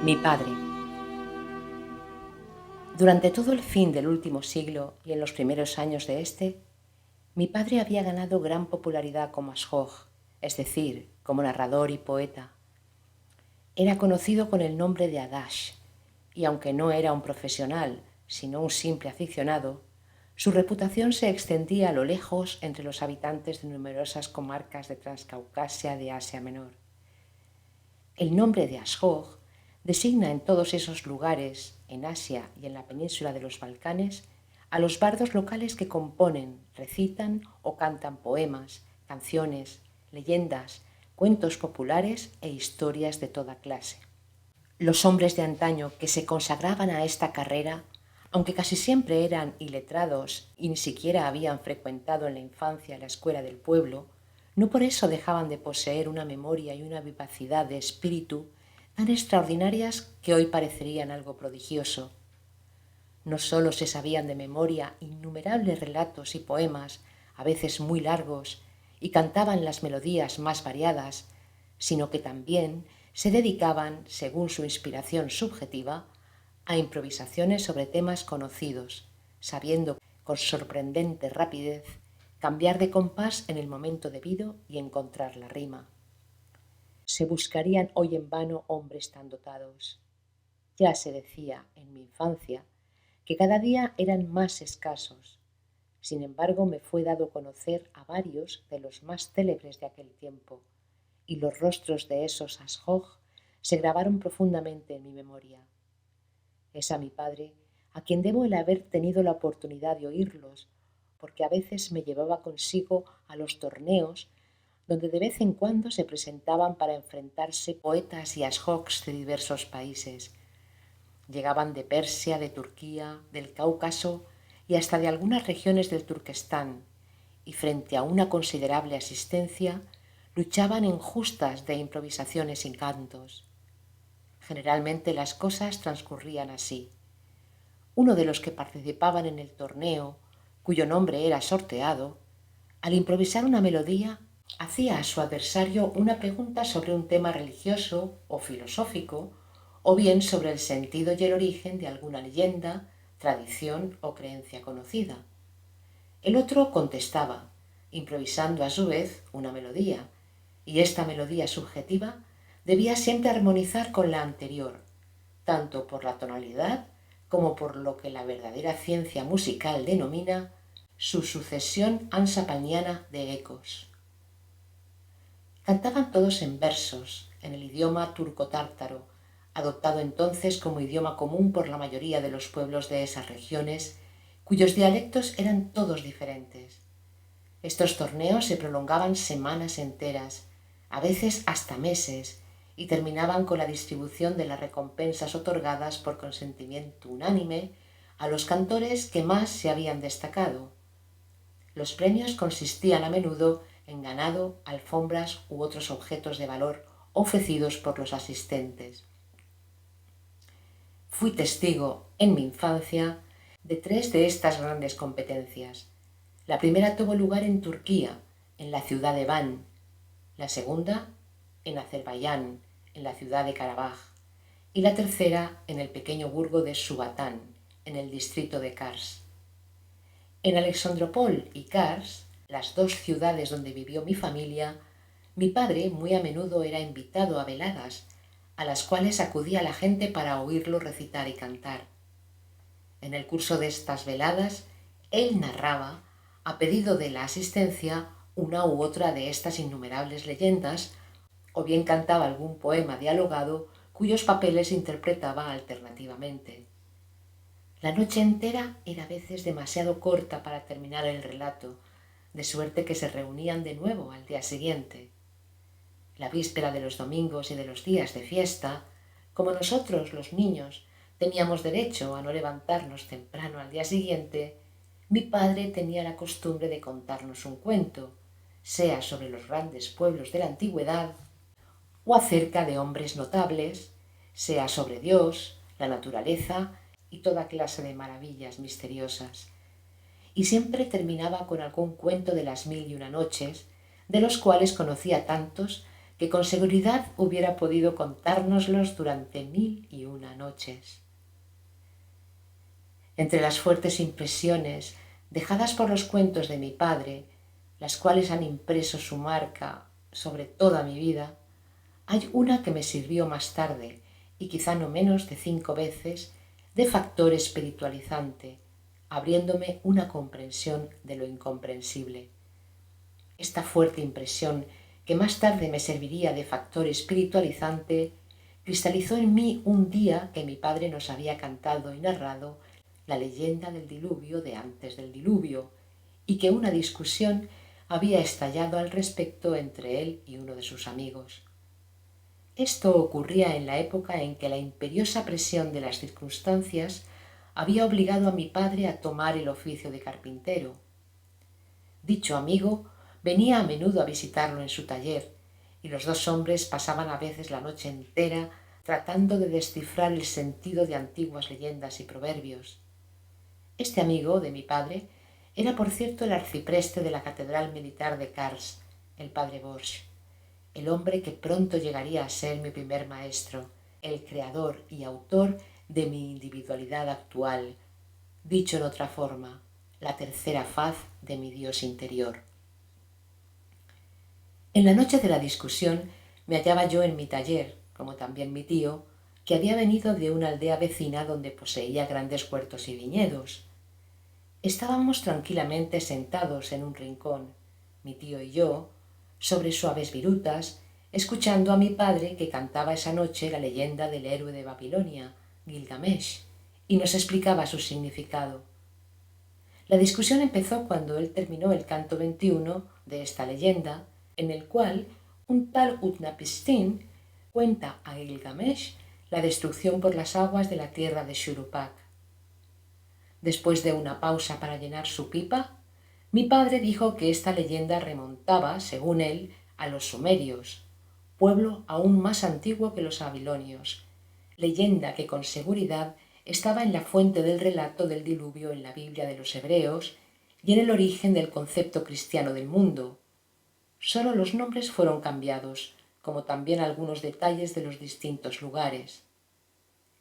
Mi padre. Durante todo el fin del último siglo y en los primeros años de este, mi padre había ganado gran popularidad como ashoj, es decir, como narrador y poeta. Era conocido con el nombre de Adash, y aunque no era un profesional, sino un simple aficionado, su reputación se extendía a lo lejos entre los habitantes de numerosas comarcas de Transcaucasia de Asia Menor. El nombre de ashoj designa en todos esos lugares, en Asia y en la península de los Balcanes, a los bardos locales que componen, recitan o cantan poemas, canciones, leyendas, cuentos populares e historias de toda clase. Los hombres de antaño que se consagraban a esta carrera, aunque casi siempre eran iletrados y ni siquiera habían frecuentado en la infancia la escuela del pueblo, no por eso dejaban de poseer una memoria y una vivacidad de espíritu tan extraordinarias que hoy parecerían algo prodigioso. No sólo se sabían de memoria innumerables relatos y poemas, a veces muy largos, y cantaban las melodías más variadas, sino que también se dedicaban, según su inspiración subjetiva, a improvisaciones sobre temas conocidos, sabiendo con sorprendente rapidez cambiar de compás en el momento debido y encontrar la rima. Se buscarían hoy en vano hombres tan dotados. Ya se decía en mi infancia que cada día eran más escasos. Sin embargo, me fue dado conocer a varios de los más célebres de aquel tiempo, y los rostros de esos ashoj se grabaron profundamente en mi memoria. Es a mi padre a quien debo el haber tenido la oportunidad de oírlos, porque a veces me llevaba consigo a los torneos donde de vez en cuando se presentaban para enfrentarse poetas y ashojs de diversos países. Llegaban de Persia, de Turquía, del Cáucaso y hasta de algunas regiones del Turquestán, y frente a una considerable asistencia luchaban en justas de improvisaciones y cantos. Generalmente las cosas transcurrían así. Uno de los que participaban en el torneo, cuyo nombre era sorteado, al improvisar una melodía, hacía a su adversario una pregunta sobre un tema religioso o filosófico, o bien sobre el sentido y el origen de alguna leyenda, tradición o creencia conocida. El otro contestaba, improvisando a su vez una melodía, y esta melodía subjetiva debía siempre armonizar con la anterior, tanto por la tonalidad como por lo que la verdadera ciencia musical denomina su sucesión ansapaniana de ecos. Cantaban todos en versos, en el idioma turco-tártaro, adoptado entonces como idioma común por la mayoría de los pueblos de esas regiones, cuyos dialectos eran todos diferentes. Estos torneos se prolongaban semanas enteras, a veces hasta meses, y terminaban con la distribución de las recompensas otorgadas por consentimiento unánime a los cantores que más se habían destacado. Los premios consistían a menudo en ganado, alfombras u otros objetos de valor ofrecidos por los asistentes. Fui testigo, en mi infancia, de tres de estas grandes competencias. La primera tuvo lugar en Turquía, en la ciudad de Van. La segunda, en Azerbaiyán, en la ciudad de Karabaj. Y la tercera, en el pequeño burgo de Subatán, en el distrito de Kars. En Alexandropol y Kars, las dos ciudades donde vivió mi familia, mi padre muy a menudo era invitado a veladas, a las cuales acudía la gente para oírlo recitar y cantar. En el curso de estas veladas, él narraba, a pedido de la asistencia, una u otra de estas innumerables leyendas, o bien cantaba algún poema dialogado cuyos papeles interpretaba alternativamente. La noche entera era a veces demasiado corta para terminar el relato, de suerte que se reunían de nuevo al día siguiente. La víspera de los domingos y de los días de fiesta, como nosotros, los niños, teníamos derecho a no levantarnos temprano al día siguiente, mi padre tenía la costumbre de contarnos un cuento, sea sobre los grandes pueblos de la antigüedad o acerca de hombres notables, sea sobre Dios, la naturaleza y toda clase de maravillas misteriosas. Y siempre terminaba con algún cuento de las 1001 noches, de los cuales conocía tantos que con seguridad hubiera podido contárnoslos durante 1001 noches. Entre las fuertes impresiones dejadas por los cuentos de mi padre, las cuales han impreso su marca sobre toda mi vida, hay una que me sirvió más tarde, y quizá no menos de 5 veces, de factor espiritualizante, abriéndome una comprensión de lo incomprensible. Esta fuerte impresión, que más tarde me serviría de factor espiritualizante, cristalizó en mí un día que mi padre nos había cantado y narrado la leyenda del diluvio de antes del diluvio, y que una discusión había estallado al respecto entre él y uno de sus amigos. Esto ocurría en la época en que la imperiosa presión de las circunstancias había obligado a mi padre a tomar el oficio de carpintero. Dicho amigo venía a menudo a visitarlo en su taller, y los dos hombres pasaban a veces la noche entera tratando de descifrar el sentido de antiguas leyendas y proverbios. Este amigo de mi padre era, por cierto, el arcipreste de la Catedral Militar de Kars, el padre Borsch, el hombre que pronto llegaría a ser mi primer maestro, el creador y autor de mi individualidad actual, dicho en otra forma, la tercera faz de mi Dios interior. En la noche de la discusión me hallaba yo en mi taller, como también mi tío, que había venido de una aldea vecina donde poseía grandes huertos y viñedos. Estábamos tranquilamente sentados en un rincón, mi tío y yo, sobre suaves virutas, escuchando a mi padre que cantaba esa noche la leyenda del héroe de Babilonia, Gilgamesh, y nos explicaba su significado. La discusión empezó cuando él terminó el canto 21 de esta leyenda, en el cual un tal Utnapishtim cuenta a Gilgamesh la destrucción por las aguas de la tierra de Shuruppak. Después de una pausa para llenar su pipa, mi padre dijo que esta leyenda remontaba, según él, a los sumerios, pueblo aún más antiguo que los babilonios, leyenda que con seguridad estaba en la fuente del relato del diluvio en la Biblia de los hebreos y en el origen del concepto cristiano del mundo. Solo los nombres fueron cambiados, como también algunos detalles de los distintos lugares.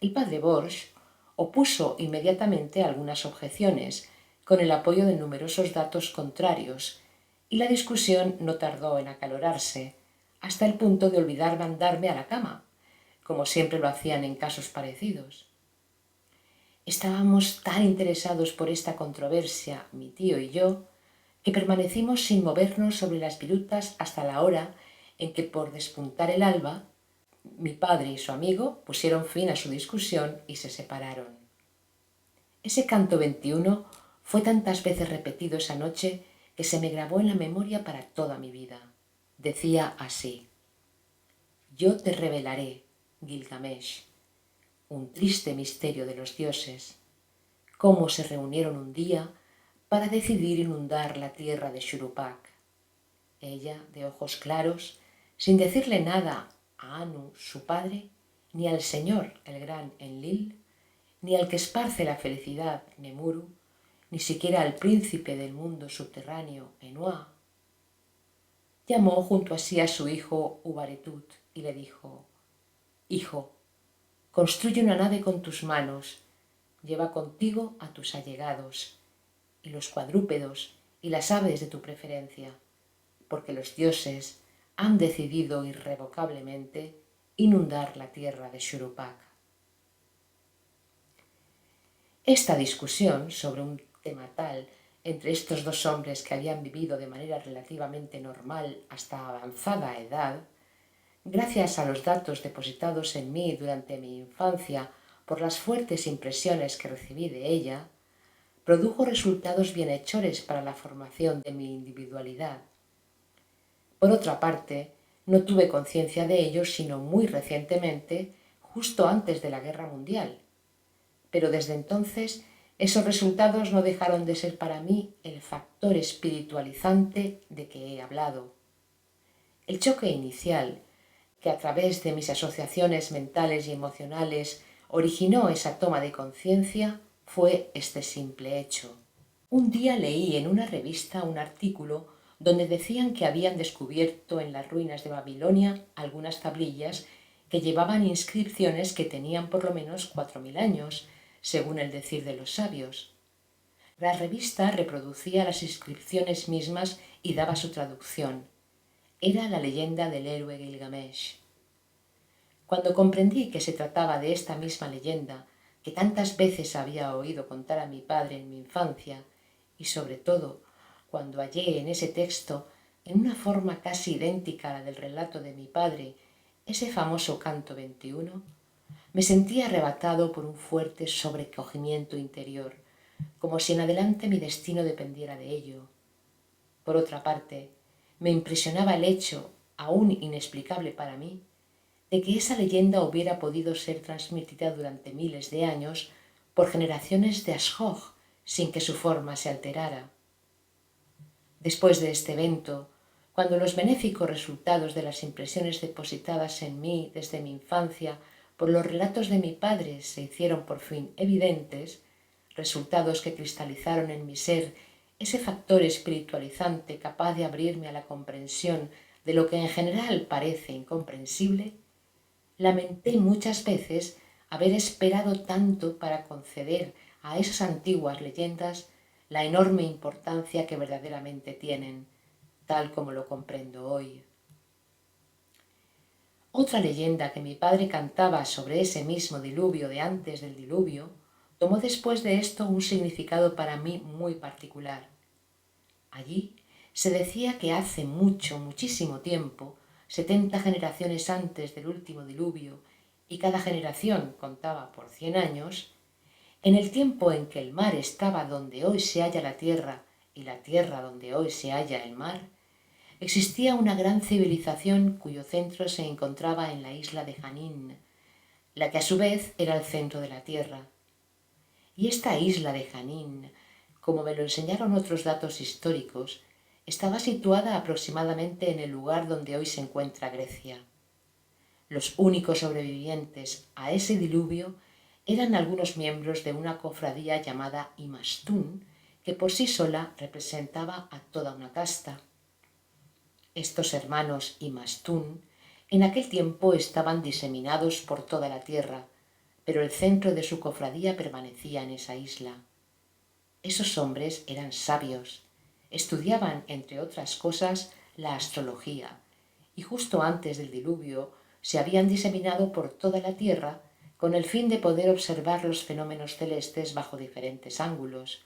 El padre Borsch opuso inmediatamente algunas objeciones, con el apoyo de numerosos datos contrarios, y la discusión no tardó en acalorarse, hasta el punto de olvidar mandarme a la cama, como siempre lo hacían en casos parecidos. Estábamos tan interesados por esta controversia, mi tío y yo, que permanecimos sin movernos sobre las virutas hasta la hora en que, por despuntar el alba, mi padre y su amigo pusieron fin a su discusión y se separaron. Ese canto 21 fue tantas veces repetido esa noche que se me grabó en la memoria para toda mi vida. Decía así: yo te revelaré, Gilgamesh, un triste misterio de los dioses, cómo se reunieron un día para decidir inundar la tierra de Shuruppak. Ella, de ojos claros, sin decirle nada a Anu, su padre, ni al Señor, el gran Enlil, ni al que esparce la felicidad, Nemuru, ni siquiera al príncipe del mundo subterráneo, Enua. Llamó junto a sí a su hijo Ubaretut y le dijo: hijo, construye una nave con tus manos, lleva contigo a tus allegados, y los cuadrúpedos y las aves de tu preferencia, porque los dioses han decidido irrevocablemente inundar la tierra de Shuruppak. Esta discusión sobre un tema tal entre estos dos hombres que habían vivido de manera relativamente normal hasta avanzada edad, gracias a los datos depositados en mí durante mi infancia por las fuertes impresiones que recibí de ella, produjo resultados bienhechores para la formación de mi individualidad. Por otra parte, no tuve conciencia de ello sino muy recientemente, justo antes de la Guerra Mundial. Pero desde entonces, esos resultados no dejaron de ser para mí el factor espiritualizante de que he hablado. El choque inicial, que a través de mis asociaciones mentales y emocionales originó esa toma de conciencia, fue este simple hecho. Un día leí en una revista un artículo donde decían que habían descubierto en las ruinas de Babilonia algunas tablillas que llevaban inscripciones que tenían por lo menos 4000 años, según el decir de los sabios. La revista reproducía las inscripciones mismas y daba su traducción. Era la leyenda del héroe Gilgamesh. Cuando comprendí que se trataba de esta misma leyenda que tantas veces había oído contar a mi padre en mi infancia, y sobre todo cuando hallé en ese texto, en una forma casi idéntica a la del relato de mi padre, ese famoso canto 21, me sentí arrebatado por un fuerte sobrecogimiento interior, como si en adelante mi destino dependiera de ello. Por otra parte, me impresionaba el hecho, aún inexplicable para mí, de que esa leyenda hubiera podido ser transmitida durante miles de años por generaciones de Ashoj sin que su forma se alterara. Después de este evento, cuando los benéficos resultados de las impresiones depositadas en mí desde mi infancia por los relatos de mi padre se hicieron por fin evidentes, resultados que cristalizaron en mi ser ese factor espiritualizante capaz de abrirme a la comprensión de lo que en general parece incomprensible, lamenté muchas veces haber esperado tanto para conceder a esas antiguas leyendas la enorme importancia que verdaderamente tienen, tal como lo comprendo hoy. Otra leyenda que mi padre cantaba sobre ese mismo diluvio de antes del diluvio tomó después de esto un significado para mí muy particular. Allí se decía que hace muchísimo tiempo, 70 generaciones antes del último diluvio, y cada generación contaba por 100 años, en el tiempo en que el mar estaba donde hoy se halla la tierra y la tierra donde hoy se halla el mar, existía una gran civilización cuyo centro se encontraba en la isla de Janín, la que a su vez era el centro de la tierra. Y esta isla de Janín, como me lo enseñaron otros datos históricos, estaba situada aproximadamente en el lugar donde hoy se encuentra Grecia. Los únicos sobrevivientes a ese diluvio eran algunos miembros de una cofradía llamada Imastún, que por sí sola representaba a toda una casta. Estos hermanos Imastún en aquel tiempo estaban diseminados por toda la tierra, pero el centro de su cofradía permanecía en esa isla. Esos hombres eran sabios, estudiaban, entre otras cosas, la astrología, y justo antes del diluvio se habían diseminado por toda la tierra con el fin de poder observar los fenómenos celestes bajo diferentes ángulos.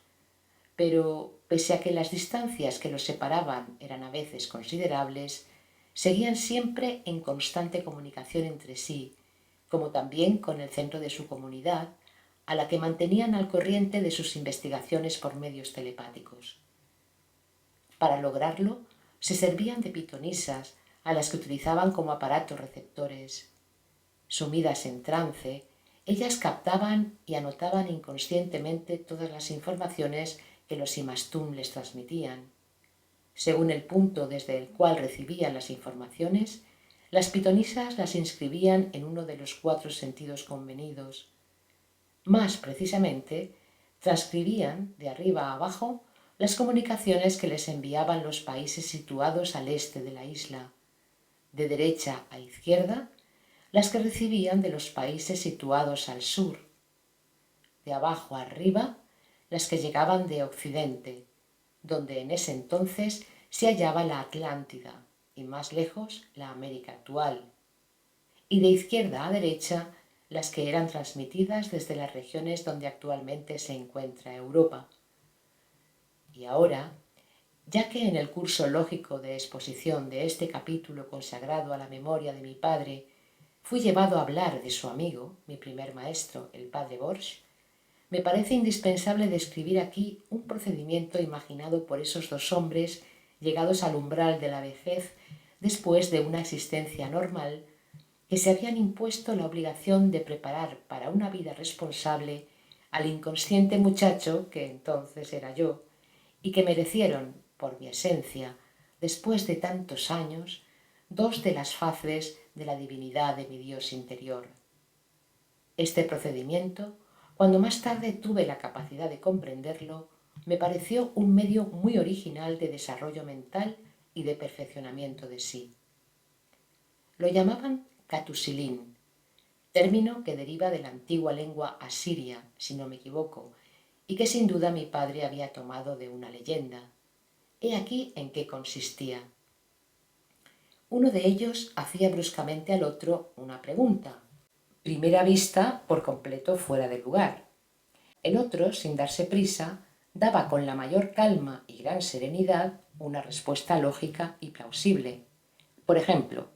Pero, pese a que las distancias que los separaban eran a veces considerables, seguían siempre en constante comunicación entre sí, como también con el centro de su comunidad, a la que mantenían al corriente de sus investigaciones por medios telepáticos. Para lograrlo, se servían de pitonisas, a las que utilizaban como aparatos receptores. Sumidas en trance, ellas captaban y anotaban inconscientemente todas las informaciones que los Imastún les transmitían. Según el punto desde el cual recibían las informaciones, las pitonisas las inscribían en uno de los 4 sentidos convenidos. Más precisamente, transcribían de arriba a abajo las comunicaciones que les enviaban los países situados al este de la isla, de derecha a izquierda, las que recibían de los países situados al sur, de abajo a arriba, las que llegaban de occidente, donde en ese entonces se hallaba la Atlántida y más lejos la América actual, y de izquierda a derecha las que eran transmitidas desde las regiones donde actualmente se encuentra Europa. Y ahora, ya que en el curso lógico de exposición de este capítulo consagrado a la memoria de mi padre fui llevado a hablar de su amigo, mi primer maestro, el padre Borsch, me parece indispensable describir aquí un procedimiento imaginado por esos 2 hombres llegados al umbral de la vejez después de una existencia normal, que se habían impuesto la obligación de preparar para una vida responsable al inconsciente muchacho que entonces era yo, y que merecieron, por mi esencia, después de tantos años, 2 de las faces de la divinidad de mi Dios interior. Este procedimiento, cuando más tarde tuve la capacidad de comprenderlo, me pareció un medio muy original de desarrollo mental y de perfeccionamiento de sí. Lo llamaban Catusilín, término que deriva de la antigua lengua asiria, si no me equivoco, y que sin duda mi padre había tomado de una leyenda. He aquí en qué consistía. Uno de ellos hacía bruscamente al otro una pregunta, primera vista por completo fuera de lugar. El otro, sin darse prisa, daba con la mayor calma y gran serenidad una respuesta lógica y plausible. Por ejemplo,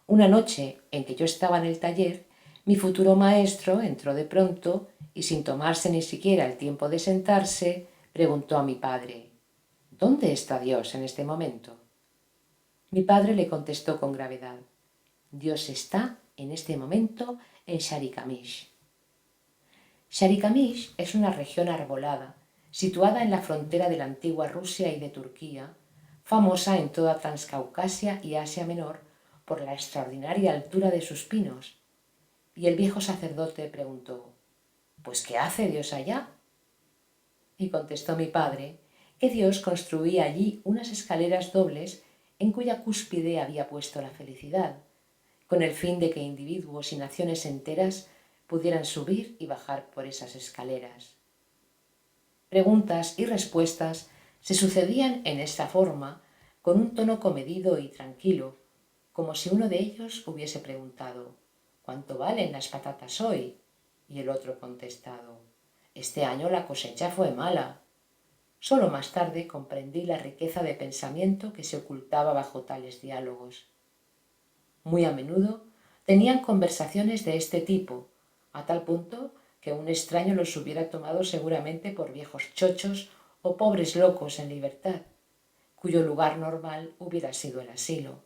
una noche en que yo estaba en el taller, mi futuro maestro entró de pronto y, sin tomarse ni siquiera el tiempo de sentarse, preguntó a mi padre: ¿Dónde está Dios en este momento? Mi padre le contestó con gravedad: Dios está en este momento en Sharikamish. Sharikamish es una región arbolada, situada en la frontera de la antigua Rusia y de Turquía, famosa en toda Transcaucasia y Asia Menor por la extraordinaria altura de sus pinos. Y el viejo sacerdote preguntó: ¿Pues qué hace Dios allá? Y contestó mi padre que Dios construía allí unas escaleras dobles en cuya cúspide había puesto la felicidad, con el fin de que individuos y naciones enteras pudieran subir y bajar por esas escaleras. Preguntas y respuestas se sucedían en esta forma, con un tono comedido y tranquilo, como si uno de ellos hubiese preguntado: ¿Cuánto valen las patatas hoy? Y el otro contestado: Este año la cosecha fue mala. Solo más tarde comprendí la riqueza de pensamiento que se ocultaba bajo tales diálogos. Muy a menudo tenían conversaciones de este tipo, a tal punto que un extraño los hubiera tomado seguramente por viejos chochos o pobres locos en libertad, cuyo lugar normal hubiera sido el asilo.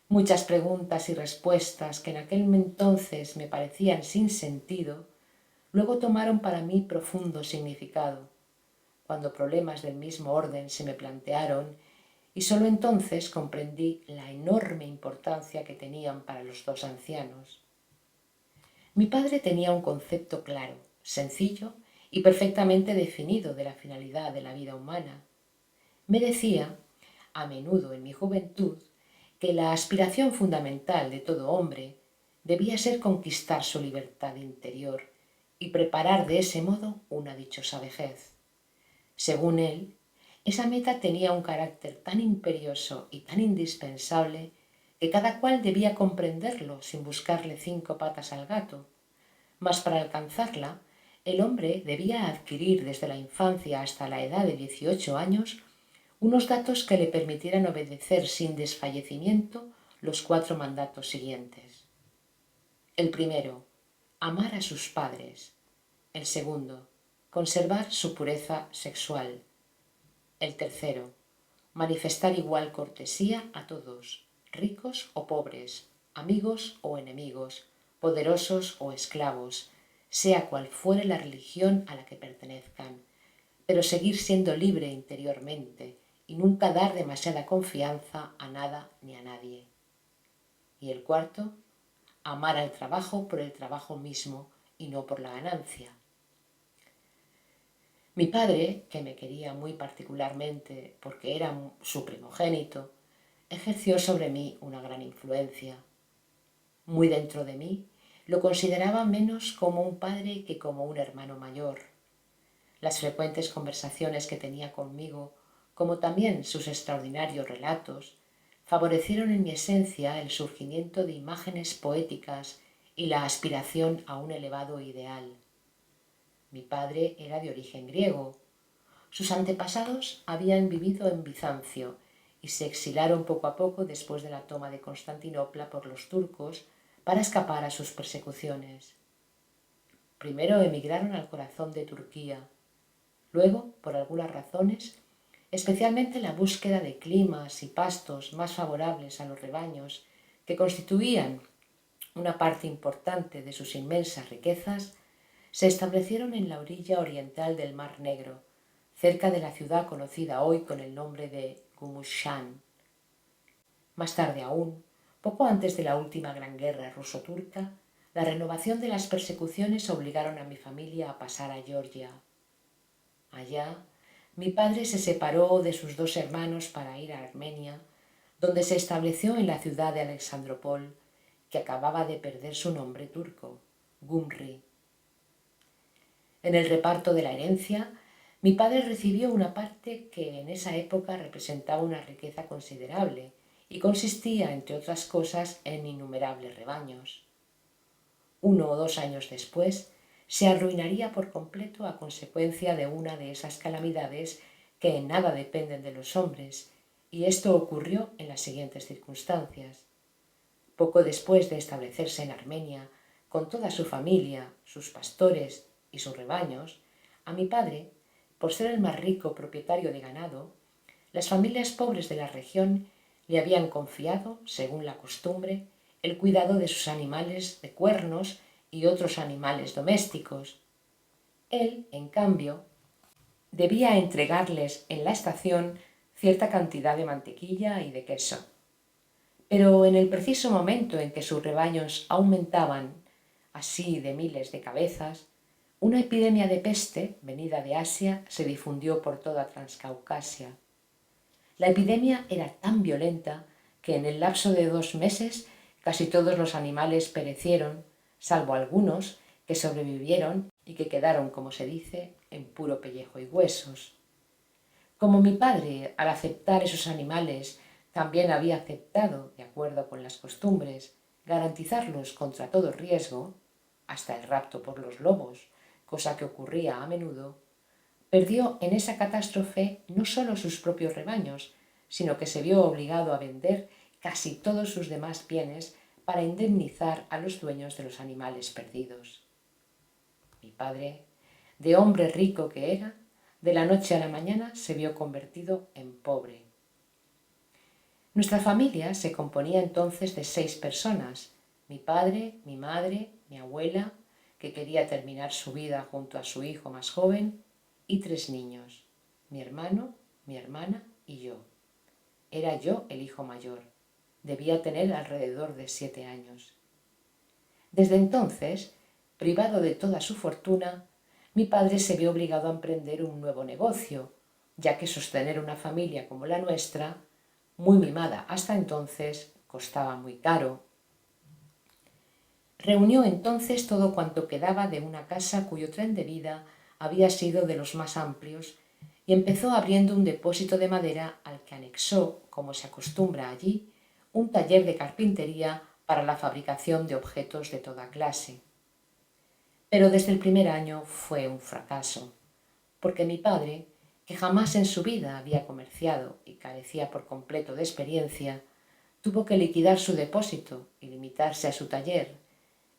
Muchas preguntas y respuestas que en aquel entonces me parecían sin sentido, luego tomaron para mí profundo significado, cuando problemas del mismo orden se me plantearon, y sólo entonces comprendí la enorme importancia que tenían para los dos ancianos. Mi padre tenía un concepto claro, sencillo y perfectamente definido de la finalidad de la vida humana. Me decía, a menudo en mi juventud, que la aspiración fundamental de todo hombre debía ser conquistar su libertad interior y preparar de ese modo una dichosa vejez. Según él, esa meta tenía un carácter tan imperioso y tan indispensable que cada cual debía comprenderlo sin buscarle 5 patas al gato, mas para alcanzarla el hombre debía adquirir desde la infancia hasta la edad de 18 años unos datos que le permitieran obedecer sin desfallecimiento los 4 mandatos siguientes. El primero, amar a sus padres. El segundo, conservar su pureza sexual. El tercero, manifestar igual cortesía a todos, ricos o pobres, amigos o enemigos, poderosos o esclavos, sea cual fuere la religión a la que pertenezcan, pero seguir siendo libre interiormente y nunca dar demasiada confianza a nada ni a nadie. Y el cuarto, amar al trabajo por el trabajo mismo y no por la ganancia. Mi padre, que me quería muy particularmente porque era su primogénito, ejerció sobre mí una gran influencia. Muy dentro de mí, lo consideraba menos como un padre que como un hermano mayor. Las frecuentes conversaciones que tenía conmigo, como también sus extraordinarios relatos, favorecieron en mi esencia el surgimiento de imágenes poéticas y la aspiración a un elevado ideal. Mi padre era de origen griego. Sus antepasados habían vivido en Bizancio y se exilaron poco a poco después de la toma de Constantinopla por los turcos para escapar a sus persecuciones. Primero emigraron al corazón de Turquía. Luego, por algunas razones, especialmente la búsqueda de climas y pastos más favorables a los rebaños, que constituían una parte importante de sus inmensas riquezas, se establecieron en la orilla oriental del Mar Negro, cerca de la ciudad conocida hoy con el nombre de Gümüşhane. Más tarde aún, poco antes de la última gran guerra ruso-turca, la renovación de las persecuciones obligaron a mi familia a pasar a Georgia. Allá Mi padre se separó de sus dos hermanos para ir a Armenia, donde se estableció en la ciudad de Alexandropol, que acababa de perder su nombre turco, Gumri. En el reparto de la herencia, mi padre recibió una parte que en esa época representaba una riqueza considerable y consistía, entre otras cosas, en innumerables rebaños. 1 o 2 años después, se arruinaría por completo a consecuencia de una de esas calamidades que en nada dependen de los hombres, y esto ocurrió en las siguientes circunstancias. Poco después de establecerse en Armenia, con toda su familia, sus pastores y sus rebaños, a mi padre, por ser el más rico propietario de ganado, las familias pobres de la región le habían confiado, según la costumbre, el cuidado de sus animales de cuernos y otros animales domésticos. Él, en cambio, debía entregarles en la estación cierta cantidad de mantequilla y de queso. Pero en el preciso momento en que sus rebaños aumentaban así de miles de cabezas, una epidemia de peste, venida de Asia, se difundió por toda Transcaucasia. La epidemia era tan violenta que en el lapso de 2 meses casi todos los animales perecieron, salvo algunos que sobrevivieron y que quedaron, como se dice, en puro pellejo y huesos. Como mi padre, al aceptar esos animales, también había aceptado, de acuerdo con las costumbres, garantizarlos contra todo riesgo, hasta el rapto por los lobos, cosa que ocurría a menudo, perdió en esa catástrofe no solo sus propios rebaños, sino que se vio obligado a vender casi todos sus demás bienes para indemnizar a los dueños de los animales perdidos. Mi padre, de hombre rico que era, de la noche a la mañana se vio convertido en pobre. Nuestra familia se componía entonces de 6 personas: mi padre, mi madre, mi abuela, que quería terminar su vida junto a su hijo más joven, y 3 niños, mi hermano, mi hermana y yo. Era yo el hijo mayor. Debía tener alrededor de 7 años. Desde entonces, privado de toda su fortuna, mi padre se vio obligado a emprender un nuevo negocio, ya que sostener una familia como la nuestra, muy mimada hasta entonces, costaba muy caro. Reunió entonces todo cuanto quedaba de una casa cuyo tren de vida había sido de los más amplios y empezó abriendo un depósito de madera al que anexó, como se acostumbra allí, un taller de carpintería para la fabricación de objetos de toda clase. Pero desde el primer año fue un fracaso, porque mi padre, que jamás en su vida había comerciado y carecía por completo de experiencia, tuvo que liquidar su depósito y limitarse a su taller,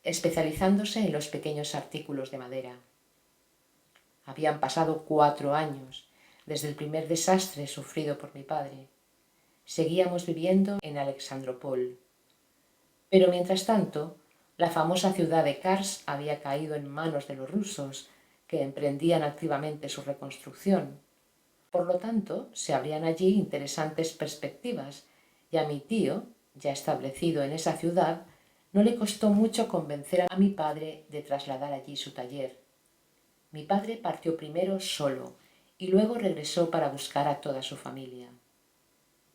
especializándose en los pequeños artículos de madera. Habían pasado 4 años desde el primer desastre sufrido por mi padre. Seguíamos viviendo en Alexandropol. Pero mientras tanto, la famosa ciudad de Kars había caído en manos de los rusos, que emprendían activamente su reconstrucción. Por lo tanto, se abrían allí interesantes perspectivas, y a mi tío, ya establecido en esa ciudad, no le costó mucho convencer a mi padre de trasladar allí su taller. Mi padre partió primero solo y luego regresó para buscar a toda su familia.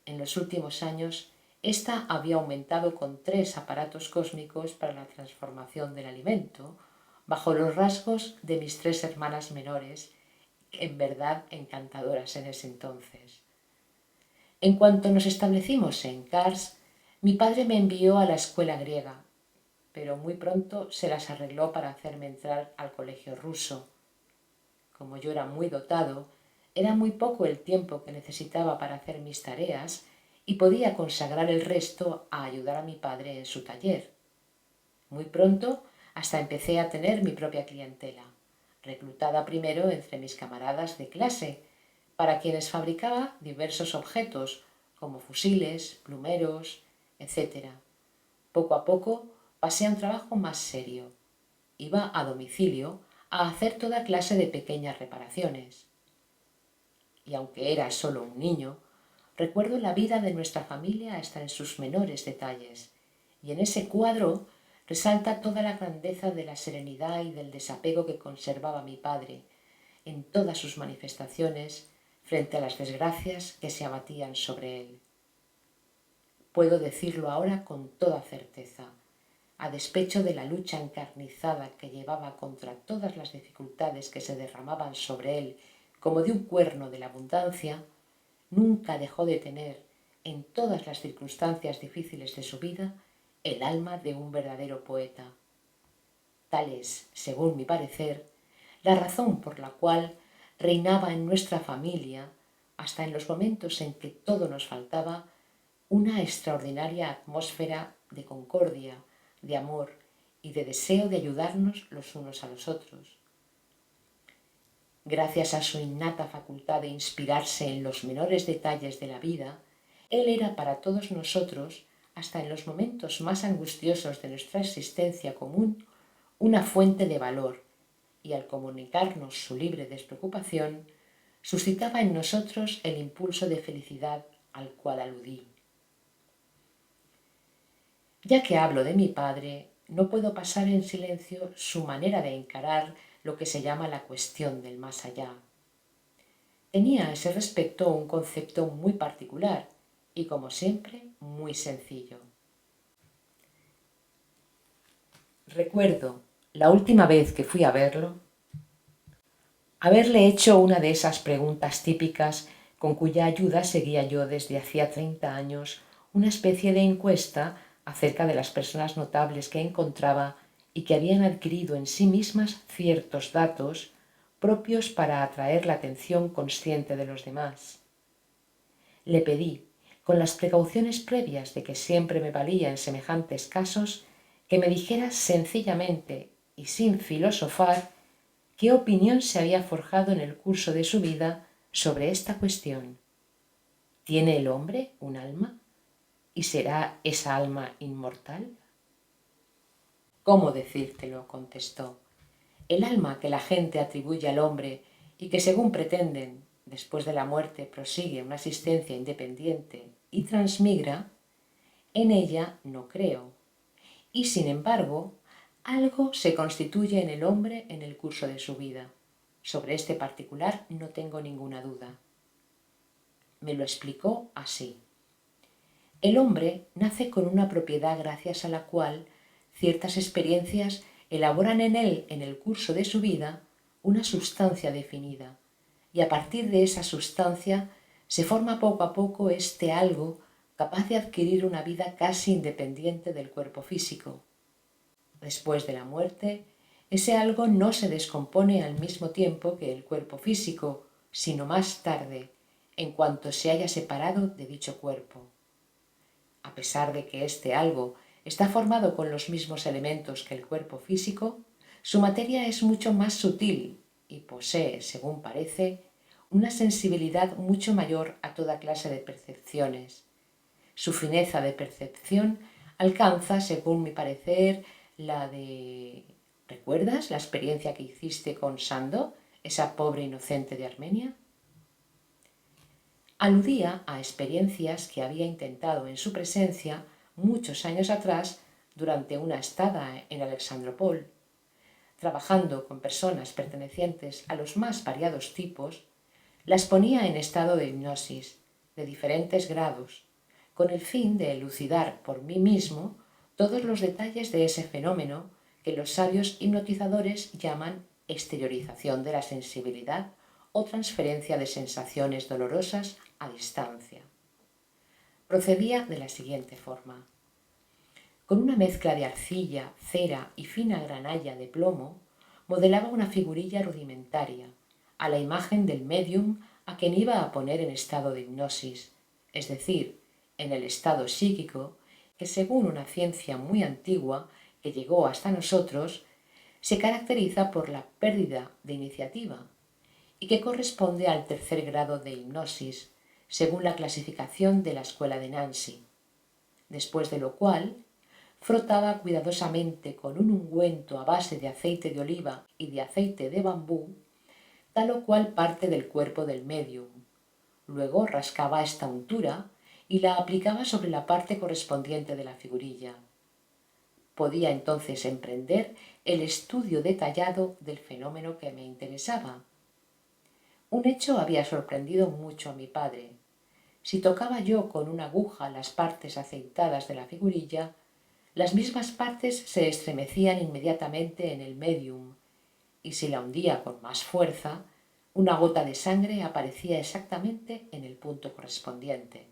En los últimos años, ésta había aumentado con 3 aparatos cósmicos para la transformación del alimento, bajo los rasgos de mis 3 hermanas menores, en verdad encantadoras en ese entonces. En cuanto nos establecimos en Kars, mi padre me envió a la escuela griega, pero muy pronto se las arregló para hacerme entrar al colegio ruso. Como yo era muy dotado, era muy poco el tiempo que necesitaba para hacer mis tareas y podía consagrar el resto a ayudar a mi padre en su taller. Muy pronto hasta empecé a tener mi propia clientela, reclutada primero entre mis camaradas de clase, para quienes fabricaba diversos objetos como fusiles, plumeros, etc. Poco a poco pasé a un trabajo más serio. Iba a domicilio a hacer toda clase de pequeñas reparaciones. Y aunque era solo un niño, recuerdo la vida de nuestra familia hasta en sus menores detalles, y en ese cuadro resalta toda la grandeza de la serenidad y del desapego que conservaba mi padre, en todas sus manifestaciones, frente a las desgracias que se abatían sobre él. Puedo decirlo ahora con toda certeza, a despecho de la lucha encarnizada que llevaba contra todas las dificultades que se derramaban sobre él como de un cuerno de la abundancia, nunca dejó de tener, en todas las circunstancias difíciles de su vida, el alma de un verdadero poeta. Tal es, según mi parecer, la razón por la cual reinaba en nuestra familia, hasta en los momentos en que todo nos faltaba, una extraordinaria atmósfera de concordia, de amor y de deseo de ayudarnos los unos a los otros. Gracias a su innata facultad de inspirarse en los menores detalles de la vida, él era para todos nosotros, hasta en los momentos más angustiosos de nuestra existencia común, una fuente de valor, y al comunicarnos su libre despreocupación, suscitaba en nosotros el impulso de felicidad al cual aludí. Ya que hablo de mi padre, no puedo pasar en silencio su manera de encarar lo que se llama la cuestión del más allá. Tenía a ese respecto un concepto muy particular y, como siempre, muy sencillo. Recuerdo, la última vez que fui a verlo, haberle hecho una de esas preguntas típicas con cuya ayuda seguía yo desde hacía 30 años una especie de encuesta acerca de las personas notables que encontraba y que habían adquirido en sí mismas ciertos datos propios para atraer la atención consciente de los demás. Le pedí, con las precauciones previas de que siempre me valía en semejantes casos, que me dijera sencillamente y sin filosofar qué opinión se había forjado en el curso de su vida sobre esta cuestión. ¿Tiene el hombre un alma? ¿Y será esa alma inmortal? ¿Cómo decírtelo?, contestó. El alma que la gente atribuye al hombre y que, según pretenden, después de la muerte prosigue una existencia independiente y transmigra, en ella no creo. Y, sin embargo, algo se constituye en el hombre en el curso de su vida. Sobre este particular no tengo ninguna duda. Me lo explicó así. El hombre nace con una propiedad gracias a la cual ciertas experiencias elaboran en él, en el curso de su vida, una sustancia definida, y a partir de esa sustancia se forma poco a poco este algo capaz de adquirir una vida casi independiente del cuerpo físico. Después de la muerte, ese algo no se descompone al mismo tiempo que el cuerpo físico, sino más tarde, en cuanto se haya separado de dicho cuerpo. A pesar de que este algo está formado con los mismos elementos que el cuerpo físico, su materia es mucho más sutil y posee, según parece, una sensibilidad mucho mayor a toda clase de percepciones. Su fineza de percepción alcanza, según mi parecer, la de... ¿Recuerdas la experiencia que hiciste con Sando, esa pobre inocente de Armenia? Aludía a experiencias que había intentado en su presencia muchos años atrás durante una estada en Alexandropol. Trabajando con personas pertenecientes a los más variados tipos, las ponía en estado de hipnosis, de diferentes grados, con el fin de elucidar por mí mismo todos los detalles de ese fenómeno que los sabios hipnotizadores llaman exteriorización de la sensibilidad o transferencia de sensaciones dolorosas a distancia. Procedía de la siguiente forma. Con una mezcla de arcilla, cera y fina granalla de plomo, modelaba una figurilla rudimentaria, a la imagen del médium a quien iba a poner en estado de hipnosis, es decir, en el estado psíquico que, según una ciencia muy antigua que llegó hasta nosotros, se caracteriza por la pérdida de iniciativa y que corresponde al tercer grado de hipnosis, según la clasificación de la escuela de Nancy, después de lo cual frotaba cuidadosamente con un ungüento a base de aceite de oliva y de aceite de bambú tal o cual parte del cuerpo del médium. Luego rascaba esta untura y la aplicaba sobre la parte correspondiente de la figurilla. Podía entonces emprender el estudio detallado del fenómeno que me interesaba. Un hecho había sorprendido mucho a mi padre. Si tocaba yo con una aguja las partes aceitadas de la figurilla, las mismas partes se estremecían inmediatamente en el médium, y si la hundía con más fuerza, una gota de sangre aparecía exactamente en el punto correspondiente.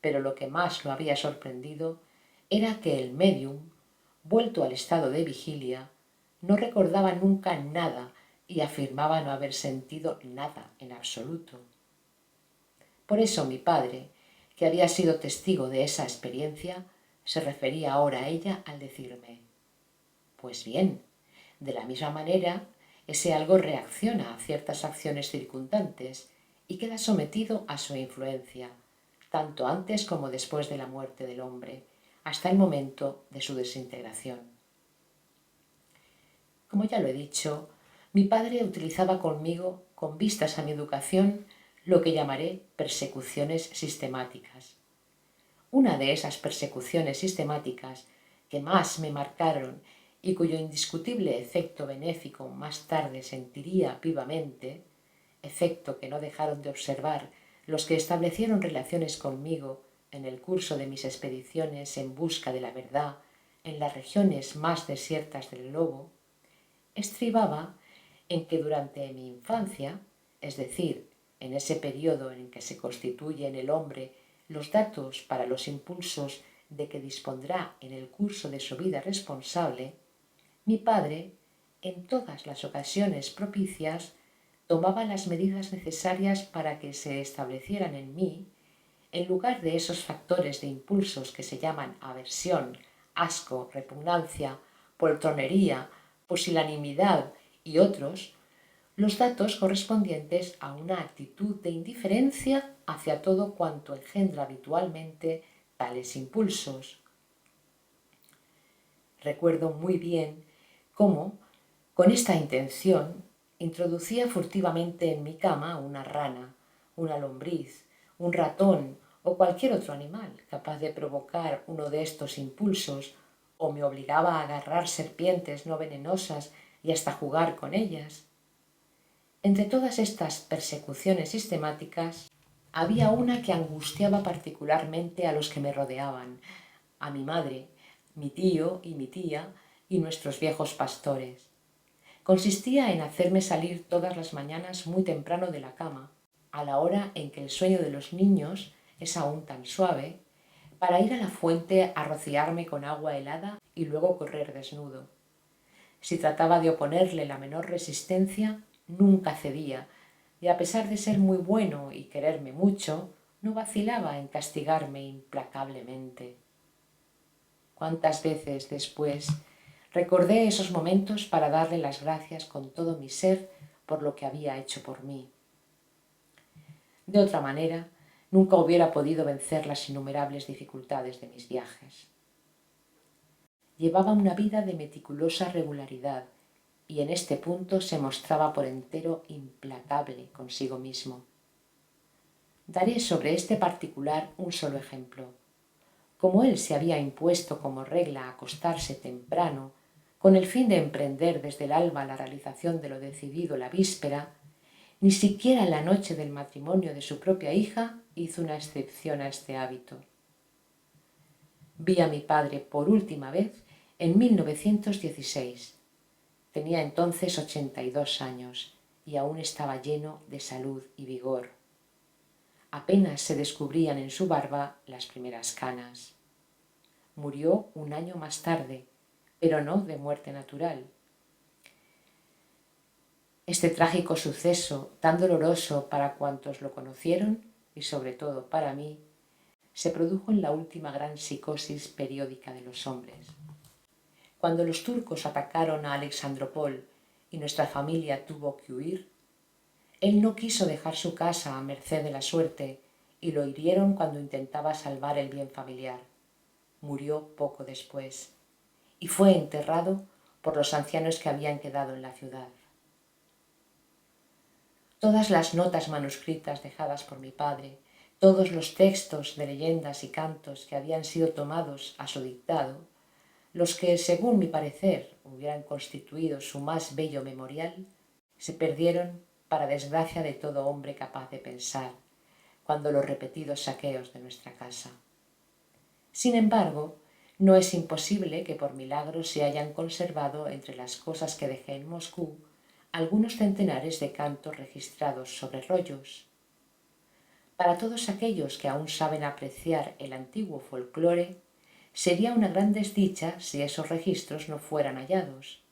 Pero lo que más lo había sorprendido era que el médium, vuelto al estado de vigilia, no recordaba nunca nada y afirmaba no haber sentido nada en absoluto. Por eso mi padre, que había sido testigo de esa experiencia, se refería ahora a ella al decirme: pues bien, de la misma manera, ese algo reacciona a ciertas acciones circundantes y queda sometido a su influencia, tanto antes como después de la muerte del hombre, hasta el momento de su desintegración. Como ya lo he dicho, mi padre utilizaba conmigo, con vistas a mi educación, lo que llamaré persecuciones sistemáticas. Una de esas persecuciones sistemáticas que más me marcaron y cuyo indiscutible efecto benéfico más tarde sentiría vivamente, efecto que no dejaron de observar los que establecieron relaciones conmigo en el curso de mis expediciones en busca de la verdad en las regiones más desiertas del globo, estribaba en que durante mi infancia, es decir, en ese periodo en que se constituye en el hombre los datos para los impulsos de que dispondrá en el curso de su vida responsable, mi padre, en todas las ocasiones propicias, tomaba las medidas necesarias para que se establecieran en mí, en lugar de esos factores de impulsos que se llaman aversión, asco, repugnancia, poltronería, pusilanimidad y otros, los datos correspondientes a una actitud de indiferencia hacia todo cuanto engendra habitualmente tales impulsos. Recuerdo muy bien cómo, con esta intención, introducía furtivamente en mi cama una rana, una lombriz, un ratón o cualquier otro animal capaz de provocar uno de estos impulsos, o me obligaba a agarrar serpientes no venenosas y hasta jugar con ellas. Entre todas estas persecuciones sistemáticas, había una que angustiaba particularmente a los que me rodeaban, a mi madre, mi tío y mi tía y nuestros viejos pastores. Consistía en hacerme salir todas las mañanas muy temprano de la cama, a la hora en que el sueño de los niños es aún tan suave, para ir a la fuente a rociarme con agua helada y luego correr desnudo. Si trataba de oponerle la menor resistencia, nunca cedía, y a pesar de ser muy bueno y quererme mucho, no vacilaba en castigarme implacablemente. Cuántas veces después recordé esos momentos para darle las gracias con todo mi ser por lo que había hecho por mí. De otra manera, nunca hubiera podido vencer las innumerables dificultades de mis viajes. Llevaba una vida de meticulosa regularidad y en este punto se mostraba por entero implacable consigo mismo. Daré sobre este particular un solo ejemplo. Como él se había impuesto como regla acostarse temprano, con el fin de emprender desde el alba la realización de lo decidido la víspera, ni siquiera en la noche del matrimonio de su propia hija hizo una excepción a este hábito. Vi a mi padre por última vez en 1916. Tenía entonces 82 años y aún estaba lleno de salud y vigor. Apenas se descubrían en su barba las primeras canas. Murió un año más tarde, pero no de muerte natural. Este trágico suceso, tan doloroso para cuantos lo conocieron y sobre todo para mí, se produjo en la última gran psicosis periódica de los hombres. Cuando los turcos atacaron a Alexandrópol y nuestra familia tuvo que huir, él no quiso dejar su casa a merced de la suerte y lo hirieron cuando intentaba salvar el bien familiar. Murió poco después y fue enterrado por los ancianos que habían quedado en la ciudad. Todas las notas manuscritas dejadas por mi padre, todos los textos de leyendas y cantos que habían sido tomados a su dictado, los que, según mi parecer, hubieran constituido su más bello memorial, se perdieron para desgracia de todo hombre capaz de pensar, cuando los repetidos saqueos de nuestra casa. Sin embargo, no es imposible que por milagro se hayan conservado entre las cosas que dejé en Moscú algunos centenares de cantos registrados sobre rollos. Para todos aquellos que aún saben apreciar el antiguo folclore, sería una gran desdicha si esos registros no fueran hallados.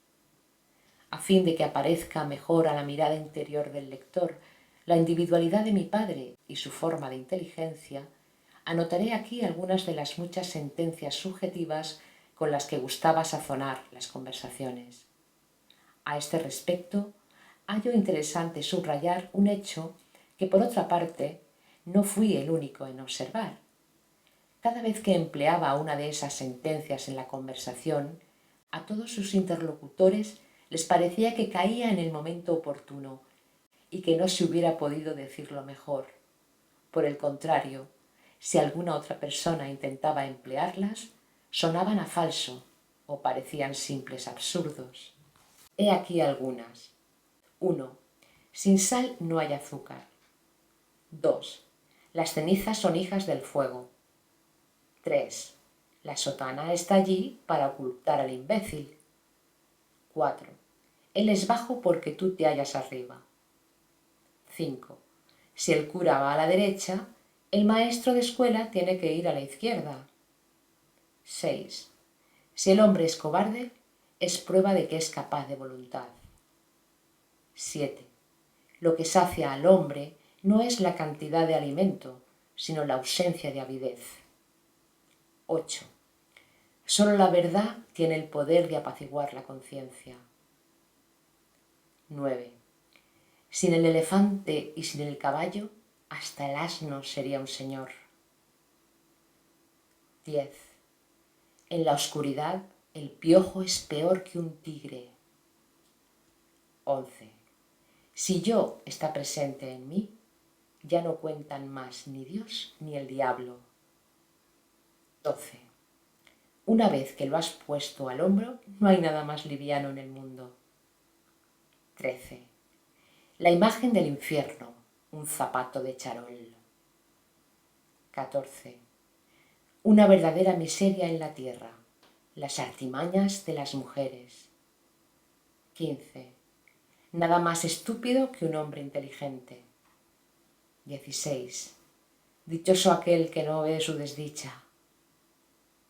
A fin de que aparezca mejor a la mirada interior del lector la individualidad de mi padre y su forma de inteligencia, anotaré aquí algunas de las muchas sentencias subjetivas con las que gustaba sazonar las conversaciones. A este respecto, hallo interesante subrayar un hecho que, por otra parte, no fui el único en observar. Cada vez que empleaba una de esas sentencias en la conversación, a todos sus interlocutores les parecía que caía en el momento oportuno y que no se hubiera podido decirlo mejor. Por el contrario, si alguna otra persona intentaba emplearlas, sonaban a falso o parecían simples absurdos. He aquí algunas. 1. Sin sal no hay azúcar. 2. Las cenizas son hijas del fuego. 3. La sotana está allí para ocultar al imbécil. 4. Él es bajo porque tú te hallas arriba. 5. Si el cura va a la derecha, el maestro de escuela tiene que ir a la izquierda. 6. Si el hombre es cobarde, es prueba de que es capaz de voluntad. 7. Lo que sacia al hombre no es la cantidad de alimento, sino la ausencia de avidez. 8. Solo la verdad tiene el poder de apaciguar la conciencia. 9. Sin el elefante y sin el caballo, hasta el asno sería un señor. 10. En la oscuridad, el piojo es peor que un tigre. 11. Si yo está presente en mí, ya no cuentan más ni Dios ni el diablo. 12. Una vez que lo has puesto al hombro, no hay nada más liviano en el mundo. 13. La imagen del infierno, un zapato de charol. 14. Una verdadera miseria en la tierra, las artimañas de las mujeres. 15. Nada más estúpido que un hombre inteligente. 16. Dichoso aquel que no ve su desdicha.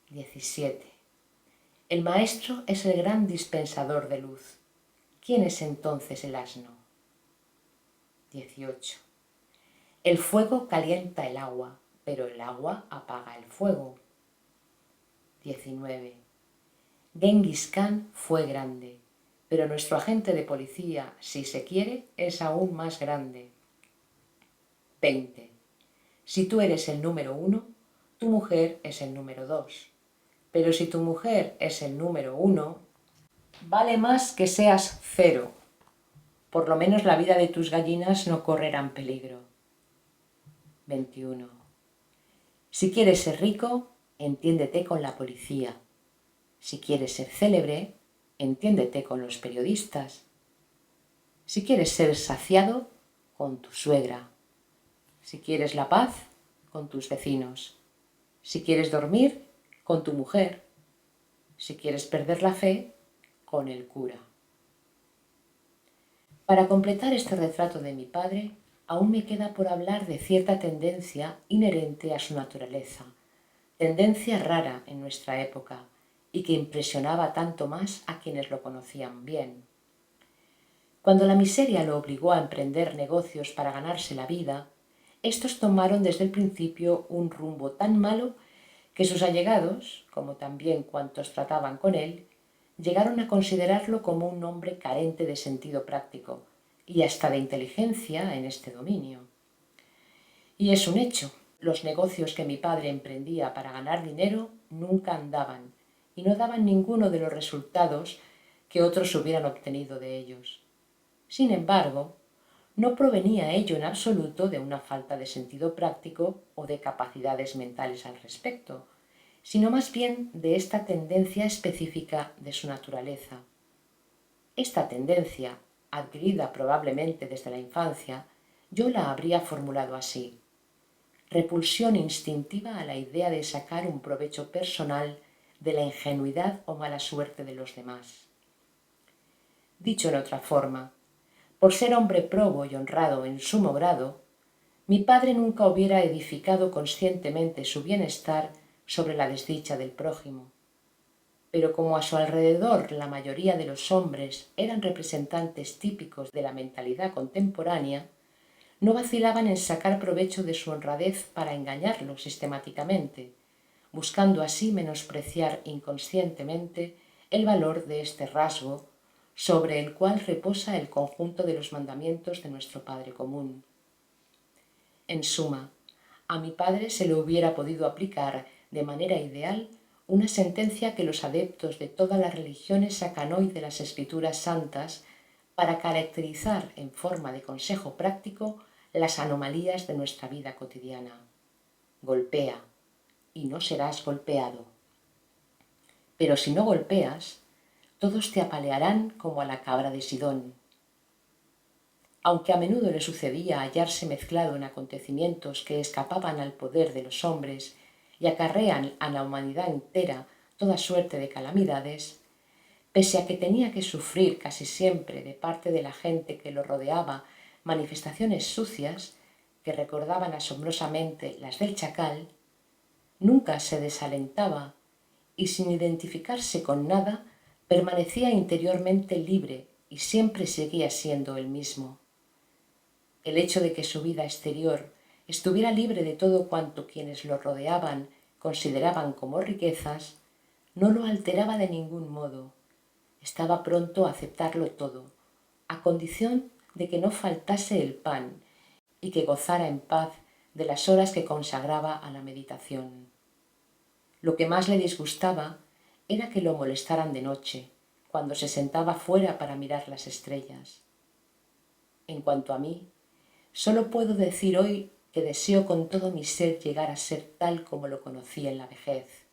17. El maestro es el gran dispensador de luz. ¿Quién es entonces el asno? 18. El fuego calienta el agua, pero el agua apaga el fuego. 19. Genghis Khan fue grande, pero nuestro agente de policía, si se quiere, es aún más grande. 20. Si tú eres el número 1, tu mujer es el número 2. Pero si tu mujer es el número 1, vale más que seas 0. Por lo menos la vida de tus gallinas no correrá en peligro. 21. Si quieres ser rico, entiéndete con la policía. Si quieres ser célebre, entiéndete con los periodistas. Si quieres ser saciado, con tu suegra. Si quieres la paz, con tus vecinos. Si quieres dormir, con tu mujer. Si quieres perder la fe, con el cura. Para completar este retrato de mi padre, aún me queda por hablar de cierta tendencia inherente a su naturaleza, tendencia rara en nuestra época y que impresionaba tanto más a quienes lo conocían bien. Cuando la miseria lo obligó a emprender negocios para ganarse la vida, estos tomaron desde el principio un rumbo tan malo que sus allegados, como también cuantos trataban con él, llegaron a considerarlo como un hombre carente de sentido práctico y hasta de inteligencia en este dominio. Y es un hecho, los negocios que mi padre emprendía para ganar dinero nunca andaban y no daban ninguno de los resultados que otros hubieran obtenido de ellos. Sin embargo, no provenía ello en absoluto de una falta de sentido práctico o de capacidades mentales al respecto, sino más bien de esta tendencia específica de su naturaleza. Esta tendencia, adquirida probablemente desde la infancia, yo la habría formulado así: repulsión instintiva a la idea de sacar un provecho personal de la ingenuidad o mala suerte de los demás. Dicho en otra forma, por ser hombre probo y honrado en sumo grado, mi padre nunca hubiera edificado conscientemente su bienestar sobre la desdicha del prójimo. Pero como a su alrededor la mayoría de los hombres eran representantes típicos de la mentalidad contemporánea, no vacilaban en sacar provecho de su honradez para engañarlo sistemáticamente, buscando así menospreciar inconscientemente el valor de este rasgo sobre el cual reposa el conjunto de los mandamientos de nuestro Padre común. En suma, a mi padre se le hubiera podido aplicar de manera ideal una sentencia que los adeptos de todas las religiones sacan hoy de las escrituras santas para caracterizar en forma de consejo práctico las anomalías de nuestra vida cotidiana. Golpea y no serás golpeado. Pero si no golpeas, todos te apalearán como a la cabra de Sidón. Aunque a menudo le sucedía hallarse mezclado en acontecimientos que escapaban al poder de los hombres y acarrean a la humanidad entera toda suerte de calamidades, pese a que tenía que sufrir casi siempre de parte de la gente que lo rodeaba manifestaciones sucias que recordaban asombrosamente las del chacal, nunca se desalentaba y sin identificarse con nada permanecía interiormente libre y siempre seguía siendo el mismo. El hecho de que su vida exterior estuviera libre de todo cuanto quienes lo rodeaban consideraban como riquezas, no lo alteraba de ningún modo. Estaba pronto a aceptarlo todo, a condición de que no faltase el pan y que gozara en paz de las horas que consagraba a la meditación. Lo que más le disgustaba era que lo molestaran de noche, cuando se sentaba fuera para mirar las estrellas. En cuanto a mí, solo puedo decir hoy que deseo con todo mi ser llegar a ser tal como lo conocí en la vejez.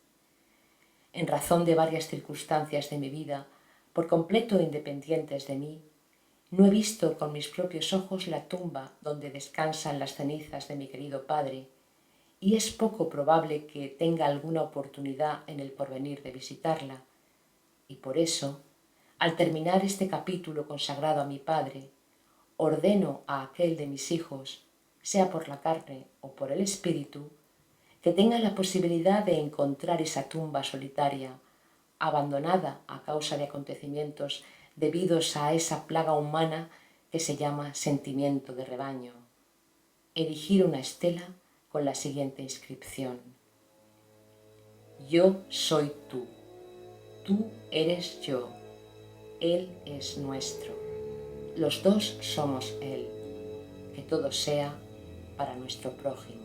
En razón de varias circunstancias de mi vida, por completo independientes de mí, no he visto con mis propios ojos la tumba donde descansan las cenizas de mi querido padre, y es poco probable que tenga alguna oportunidad en el porvenir de visitarla, y por eso, al terminar este capítulo consagrado a mi padre, ordeno a aquel de mis hijos, sea por la carne o por el espíritu, que tenga la posibilidad de encontrar esa tumba solitaria, abandonada a causa de acontecimientos debidos a esa plaga humana que se llama sentimiento de rebaño. Erigir una estela con la siguiente inscripción: yo soy tú eres yo, él es nuestro, los dos somos él, que todo sea para nuestro prójimo.